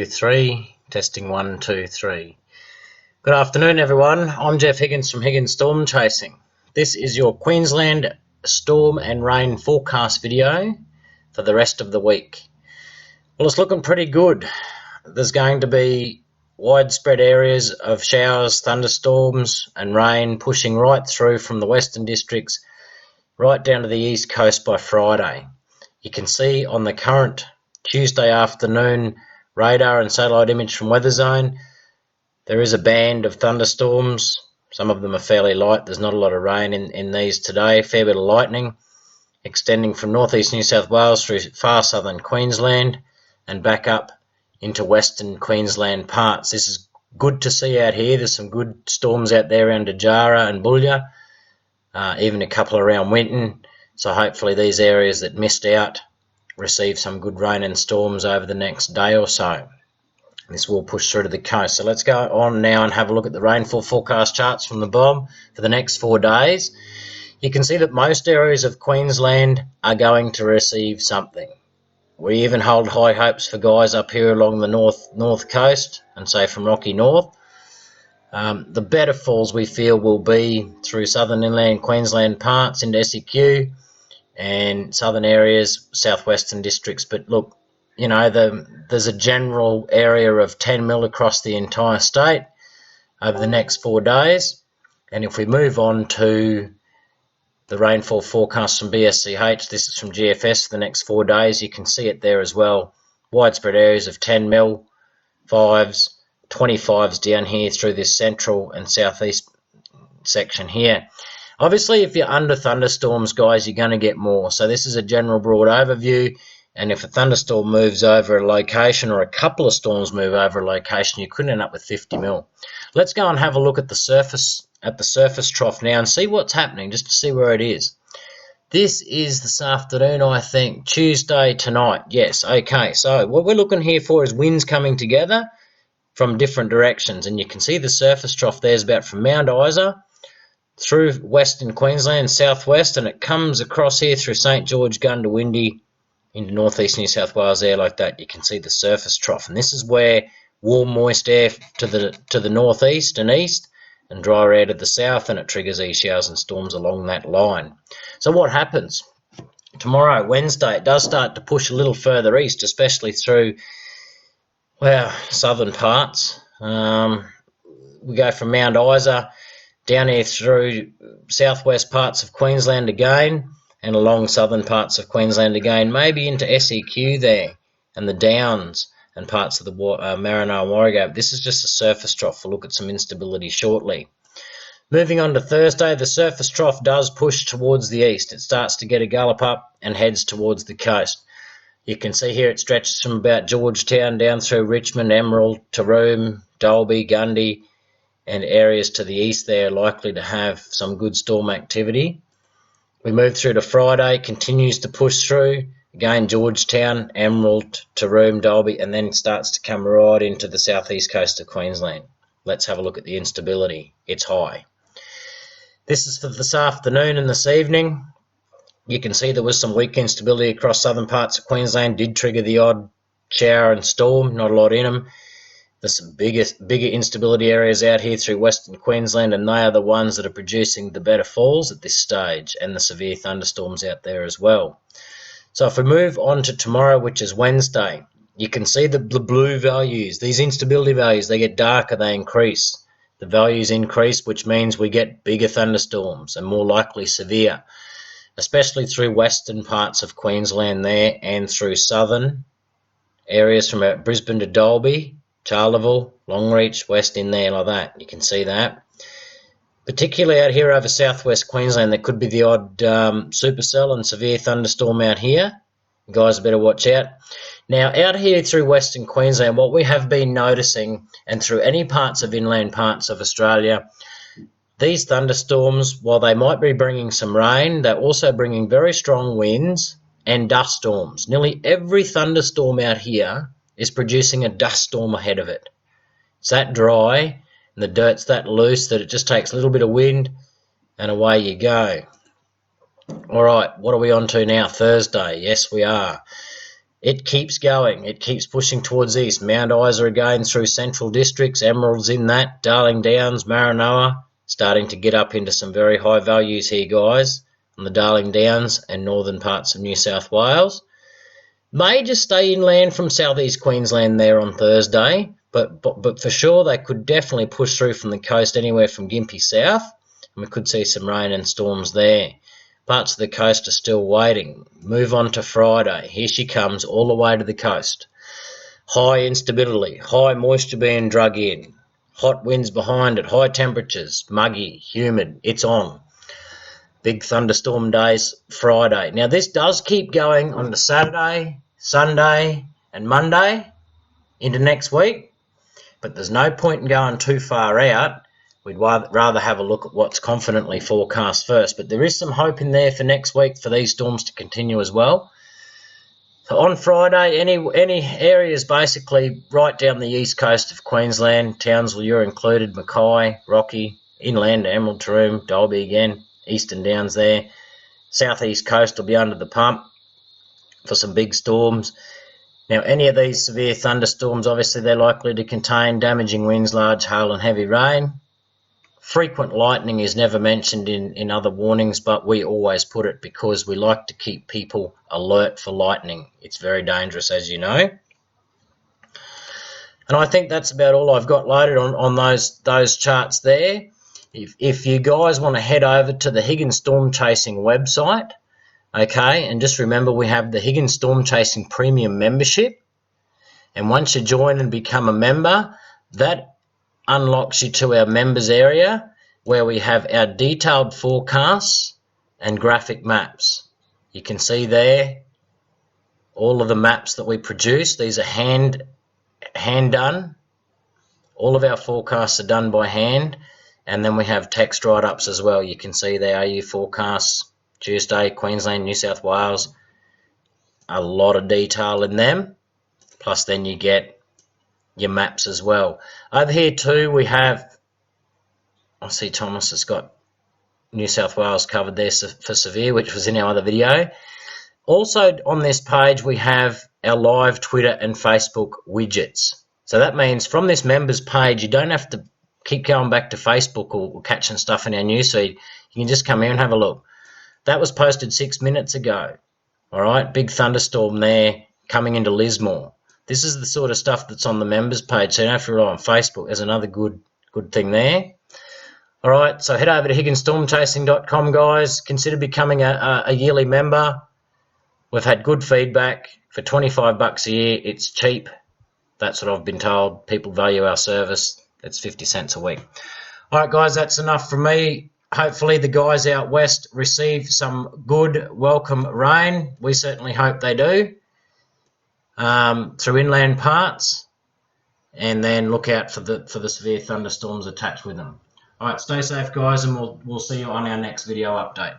3, testing 1, 2, 3. Good afternoon, everyone. I'm Jeff Higgins from Higgins Storm Chasing. This is your Queensland storm and rain forecast video for the rest of the week. Well, it's looking pretty good. There's going to be widespread areas of showers, thunderstorms and rain pushing right through from the Western Districts right down to the East Coast by Friday. You can see on the current Tuesday afternoon radar and satellite image from Weather Zone, there is a band of thunderstorms. Some of them are fairly light. There's not a lot of rain in these today. A fair bit of lightning extending from northeast New South Wales through far southern Queensland and back up into western Queensland parts. This is good to see out here. There's some good storms out there around Dajara and Boulia, even a couple around Winton. So hopefully these areas that missed out receive some good rain and storms over the next day or so. This will push through to the coast. So let's go on now and have a look at the rainfall forecast charts from the BOM for the next 4 days. You can see that most areas of Queensland are going to receive something. We even hold high hopes for guys up here along the north coast and say from Rocky North. The better falls we feel will be through southern inland Queensland parts into SEQ and southern areas, southwestern districts. But look, you know, there's a general area of 10 mil across the entire state over the next 4 days. And if we move on to the rainfall forecast from BSCH, this is from GFS for the next 4 days, you can see it there as well. Widespread areas of 10 mil, 5s, 25s down here through this central and southeast section here. Obviously, if you're under thunderstorms, guys, you're going to get more. So this is a general broad overview. And if a thunderstorm moves over a location or a couple of storms move over a location, you could end up with 50 mil. Let's go and have a look at the surface trough now and see what's happening, just to see where it is. This is this afternoon, I think, Tuesday tonight. Yes, okay. So what we're looking here for is winds coming together from different directions. And you can see the surface trough there is about from Mount Isa through western Queensland, southwest, and it comes across here through St George, Goondiwindi, into northeast New South Wales there like that. You can see the surface trough, and this is where warm, moist air to the northeast and east, and drier air to the south, and it triggers these showers and storms along that line. So what happens? Tomorrow, Wednesday, it does start to push a little further east, especially through, well, southern parts. We go from Mount Isa down here through southwest parts of Queensland again, and along southern parts of Queensland again, maybe into SEQ there, and the Downs and parts of the Marino and Warrego. This is just a surface trough. We'll look at some instability shortly. Moving on to Thursday, the surface trough does push towards the east. It starts to get a gallop up and heads towards the coast. You can see here it stretches from about Georgetown down through Richmond, Emerald, Taroom, Dalby, Gundy, and areas to the east there are likely to have some good storm activity. We move through to Friday, continues to push through, again Georgetown, Emerald, Taroom, Dalby, and then starts to come right into the southeast coast of Queensland. Let's have a look at the instability. It's high. This is for this afternoon and this evening. You can see there was some weak instability across southern parts of Queensland, did trigger the odd shower and storm, not a lot in them. There's some bigger instability areas out here through western Queensland, and they are the ones that are producing the better falls at this stage, and the severe thunderstorms out there as well. So if we move on to tomorrow, which is Wednesday, you can see the blue values. These instability values, they get darker, they increase. The values increase, which means we get bigger thunderstorms and more likely severe, especially through western parts of Queensland there and through southern areas from Brisbane to Dalby, Charleville, Longreach, west in there like that. You can see that. Particularly out here over southwest Queensland, there could be the odd supercell and severe thunderstorm out here. You guys better watch out. Now, out here through western Queensland, what we have been noticing, and through any parts of inland parts of Australia, these thunderstorms, while they might be bringing some rain, they're also bringing very strong winds and dust storms. Nearly every thunderstorm out here is producing a dust storm ahead of it. It's that dry and the dirt's that loose that it just takes a little bit of wind and away you go. All right, what are we on to now? Thursday. Yes, we are. it keeps going. It keeps pushing towards east. Mount Isa again through central districts, Emeralds in that, Darling Downs, Maranoa, starting to get up into some very high values here, guys, on the Darling Downs and northern parts of New South Wales. May just stay inland from southeast Queensland there on Thursday, but for sure they could definitely push through from the coast anywhere from Gympie south, and we could see some rain and storms there. Parts of the coast are still waiting. Move on to Friday. Here she comes all the way to the coast. High instability, high moisture being drug in, hot winds behind it, high temperatures, muggy, humid, it's on. Big thunderstorm days Friday. Now this does keep going on to Saturday, Sunday and Monday into next week, but there's no point in going too far out. We'd rather have a look at what's confidently forecast first, but there is some hope in there for next week for these storms to continue as well. So on Friday, any areas basically right down the east coast of Queensland, Townsville, you're included, Mackay, Rocky, inland, Emerald, Taroom, Dalby again, Eastern Downs there. Southeast coast will be under the pump for some big storms. Now, any of these severe thunderstorms, obviously they're likely to contain damaging winds, large hail and heavy rain. Frequent lightning is never mentioned in other warnings, but we always put it because we like to keep people alert for lightning. It's very dangerous, as you know. And I think that's about all I've got loaded on those charts there. If you guys want to head over to the Higgins Storm Chasing website, okay, and just remember we have the Higgins Storm Chasing Premium membership. And once you join and become a member, that unlocks you to our members area where we have our detailed forecasts and graphic maps. You can see there all of the maps that we produce. These are hand done. All of our forecasts are done by hand, and then we have text write-ups as well. You can see the AU forecasts, Tuesday, Queensland, New South Wales, a lot of detail in them, plus then you get your maps as well. Over here too we have, I see Thomas has got New South Wales covered there for severe, which was in our other video. Also on this page we have our live Twitter and Facebook widgets. So that means from this members page you don't have to keep going back to Facebook or catching stuff in our newsfeed. You can just come here and have a look. That was posted 6 minutes ago. All right, big thunderstorm there coming into Lismore. This is the sort of stuff that's on the members page, so you don't have to rely on Facebook. There's another good thing there. All right, so head over to HigginsStormChasing.com, guys. Consider becoming a yearly member. We've had good feedback. For $25 a year, it's cheap. That's what I've been told. People value our service. It's 50 cents a week. All right, guys, that's enough from me. Hopefully the guys out west receive some good, welcome rain. We certainly hope they do. Through inland parts, and then look out for the severe thunderstorms attached with them. All right, stay safe, guys, and we'll see you on our next video update.